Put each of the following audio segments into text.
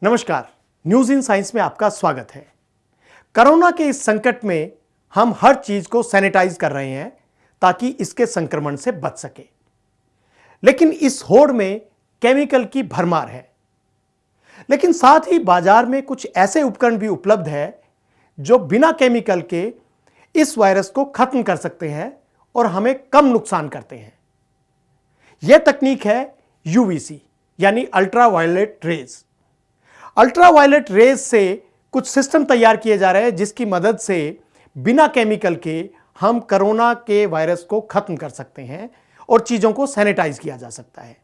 नमस्कार, news in science में आपका स्वागत है। कोरोना के इस संकट में हम हर चीज को सैनिटाइज कर रहे हैं ताकि इसके संक्रमण से बच सके। लेकिन इस होड़ में केमिकल की भरमार है। लेकिन साथ ही बाजार में कुछ ऐसे उपकरण भी उपलब्ध है जो बिना केमिकल के इस वायरस को खत्म कर सकते हैं और हमें कम नुकसान करते हैं। यह तकनीक है यूवीसी यानी अल्ट्रावायलेट रेज। अल्ट्रावायलेट रेज से कुछ सिस्टम तैयार किए जा रहे हैं जिसकी मदद से बिना केमिकल के हम कोरोना के वायरस को खत्म कर सकते हैं और चीजों को सैनिटाइज किया जा सकता है।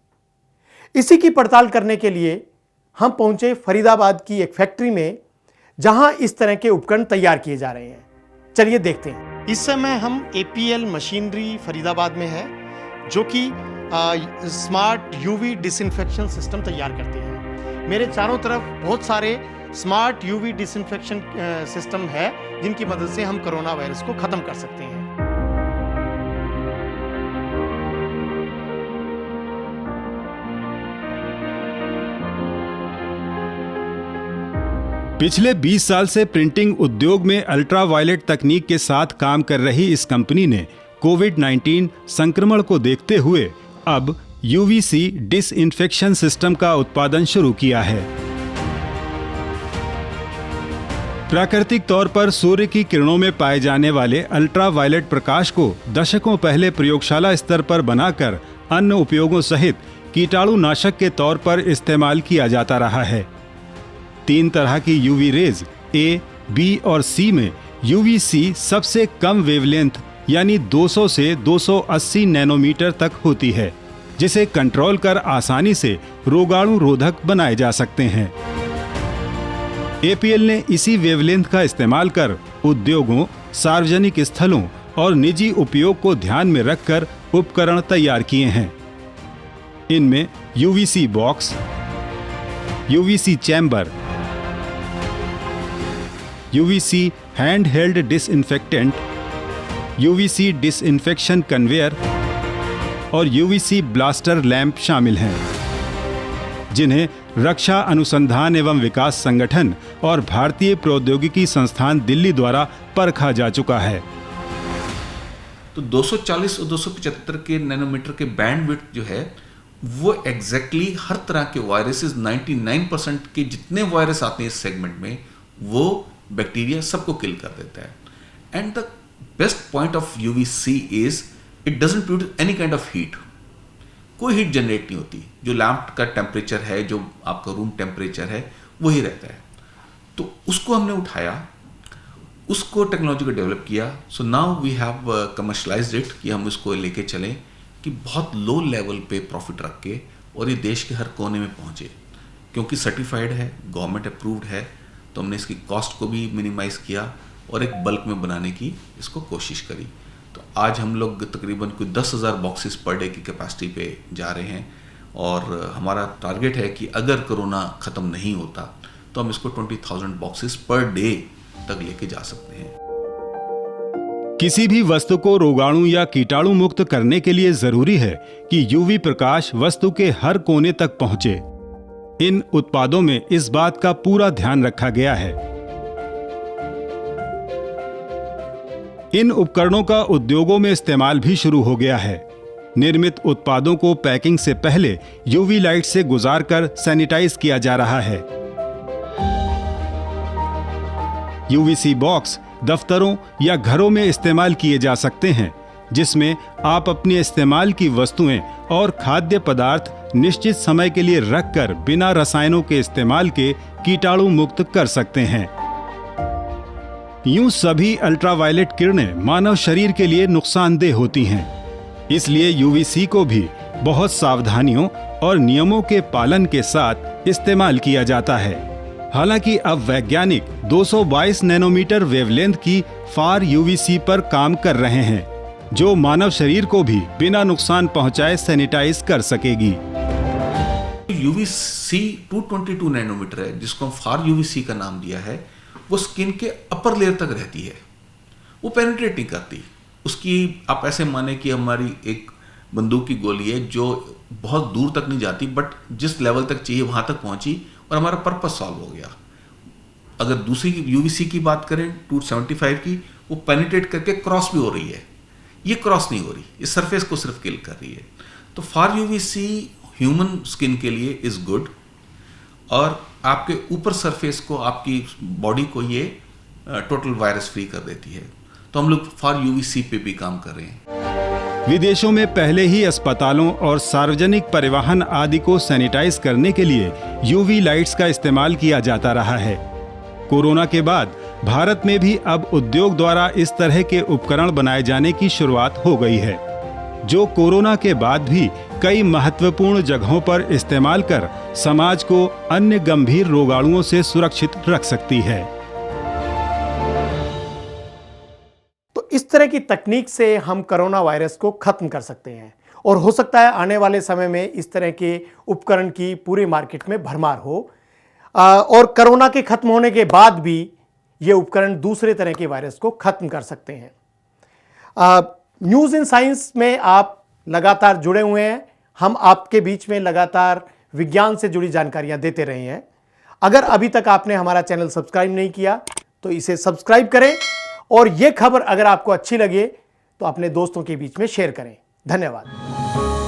इसी की पड़ताल करने के लिए हम पहुंचे फरीदाबाद की एक फैक्ट्री में जहां इस तरह के उपकरण तैयार किए जा रहे हैं। चलिए देखते हैं। इस समय हम एपीएल मशीनरी फरीदाबाद में है जो कि स्मार्ट यूवी डिसइंफेक्शन सिस्टम तैयार करते हैं। मेरे चारों तरफ बहुत सारे स्मार्ट यूवी डिसइंफेक्शन सिस्टम है जिनकी मदद से हम कोरोना वायरस को खत्म कर सकते हैं। पिछले 20 साल से प्रिंटिंग उद्योग में अल्ट्रावायलेट तकनीक के साथ काम कर रही इस कंपनी ने कोविड-19 संक्रमण को देखते हुए अब यूवीसी डिसइंफेक्शन सिस्टम का उत्पादन शुरू किया है। प्राकृतिक तौर पर सूर्य की किरणों में पाए जाने वाले अल्ट्रावायलेट प्रकाश को दशकों पहले प्रयोगशाला स्तर पर बनाकर अन्य उपयोगों सहित कीटाणुनाशक के तौर पर इस्तेमाल किया जाता रहा है। 3 तरह की यूवी रेज ए, बी और सी में यूवीसी सबसे कम वेवलेंथ यानी 200 से 280 नैनोमीटर तक होती है, जिसे कंट्रोल कर आसानी से रोगाणु रोधक बनाए जा सकते हैं। एपीएल ने इसी वेवलेंथ का इस्तेमाल कर उद्योगों, सार्वजनिक स्थलों और निजी उपयोग को ध्यान में रखकर उपकरण तैयार किए हैं। इनमें UVC box, UVC chamber, UVC hand held disinfectant, UVC disinfection conveyor और यूवीसी ब्लास्टर लैंप शामिल हैं, जिन्हें रक्षा अनुसंधान एवं विकास संगठन और भारतीय प्रौद्योगिकी संस्थान दिल्ली द्वारा परखा जा चुका है। तो 240 और 275 के नैनोमीटर के बैंडविड्थ जो है वो एग्जैक्टली हर तरह के वायरसेस 99% के जितने वायरस आते हैं इस सेगमेंट में वो बैक्टीरिया सबको किल कर देता है। And the best point of UVC is it doesn't produce any kind of heat. कोई हीट जनरेट नहीं होती। जो लैंप का टेम्परेचर है, जो आपका रूम टेम्परेचर है, वही रहता है। तो उसको हमने उठाया, उसको टेक्नोलॉजी को डेवलप किया। So now we have commercialised it कि हम इसको लेके चलें कि बहुत लो लेवल पे प्रॉफिट रख के और ये देश के हर कोने में पहुंचे। क्योंकि सर्टिफाइड है, गवर्नमेंट अप्रूव्ड है, तो हमने इसकी कॉस्ट को भी मिनिमाइज किया और एक बल्क में बनाने की इसको कोशिश करी। तो आज हम लोग तकरीबन कोई 10,000 बॉक्सेस पर डे की कैपेसिटी पे जा रहे हैं और हमारा टारगेट है कि अगर कोरोना ख़त्म नहीं होता तो हम इसको 20,000 बॉक्सेस पर डे तक लेके जा सकते हैं। किसी भी वस्तु को रोगाणु या कीटाणु मुक्त करने के लिए जरूरी है कि यूवी प्रकाश वस्तु के हर कोने तक पहुंचे। इन उत्पादों में इस बात का पूरा ध्यान रखा गया है। इन उपकरणों का उद्योगों में इस्तेमाल भी शुरू हो गया है। निर्मित उत्पादों को पैकिंग से पहले यूवी लाइट से गुजारकर सैनिटाइज किया जा रहा है। यूवीसी बॉक्स दफ्तरों या घरों में इस्तेमाल किए जा सकते हैं, जिसमें आप अपने इस्तेमाल की वस्तुएं और खाद्य पदार्थ निश्चित समय के लिए रखकर बिना रसायनों के इस्तेमाल के कीटाणु मुक्त कर सकते हैं। यूं सभी अल्ट्रावायलेट किरणें मानव शरीर के लिए नुकसानदेह होती हैं। इसलिए यूवीसी को भी बहुत सावधानियों और नियमों के पालन के साथ इस्तेमाल किया जाता है। हालांकि अब वैज्ञानिक 222 नैनोमीटर वेवलेंथ की फार यूवीसी पर काम कर रहे हैं, जो मानव शरीर को भी बिना नुकसान पहुंचाए सैनिटाइज कर सकेगी। यूवीसी 222 नैनोमीटर है, जिसको हम फार यूवीसी का नाम दिया है। वो स्किन के अपर लेयर तक रहती है, वो पेनिट्रेट नहीं करती। उसकी आप ऐसे माने कि हमारी एक बंदूक की गोली है जो बहुत दूर तक नहीं जाती, बट जिस लेवल तक चाहिए वहां तक पहुंची और हमारा पर्पस सॉल्व हो गया। अगर दूसरी यूवीसी की बात करें 275 की, वो पेनिट्रेट करके क्रॉस भी हो रही है, ये क्रॉस नहीं हो रही, इस सरफेस को सिर्फ किल कर रही है। तो फार यूवीसी ह्यूमन स्किन के लिए इज गुड, और आपके ऊपर सरफेस को, आपकी बॉडी को ये टोटल वायरस फ्री कर देती है। तो हम लोग फार यूवीसी पे भी काम कर रहे हैं। विदेशों में पहले ही अस्पतालों और सार्वजनिक परिवहन आदि को सैनिटाइज करने के लिए यूवी लाइट्स का इस्तेमाल किया जाता रहा है। कोरोना के बाद भारत में भी अब उद्योग द्वारा इस तरह के उपकरण बनाए जाने की शुरुआत हो गई है, जो कोरोना के बाद भी कई महत्वपूर्ण जगहों पर इस्तेमाल कर समाज को अन्य गंभीर रोगाणुओं से सुरक्षित रख सकती है। तो इस तरह की तकनीक से हम कोरोना वायरस को खत्म कर सकते हैं, और हो सकता है आने वाले समय में इस तरह के उपकरण की पूरी मार्केट में भरमार हो, और कोरोना के खत्म होने के बाद भी ये उपकरण दूसरे तरह के वायरस को खत्म कर सकते हैं। न्यूज़ इन साइंस में आप लगातार जुड़े हुए हैं, हम आपके बीच में लगातार विज्ञान से जुड़ी जानकारियां देते रहे हैं। अगर अभी तक आपने हमारा चैनल सब्सक्राइब नहीं किया तो इसे सब्सक्राइब करें, और ये खबर अगर आपको अच्छी लगे तो अपने दोस्तों के बीच में शेयर करें। धन्यवाद।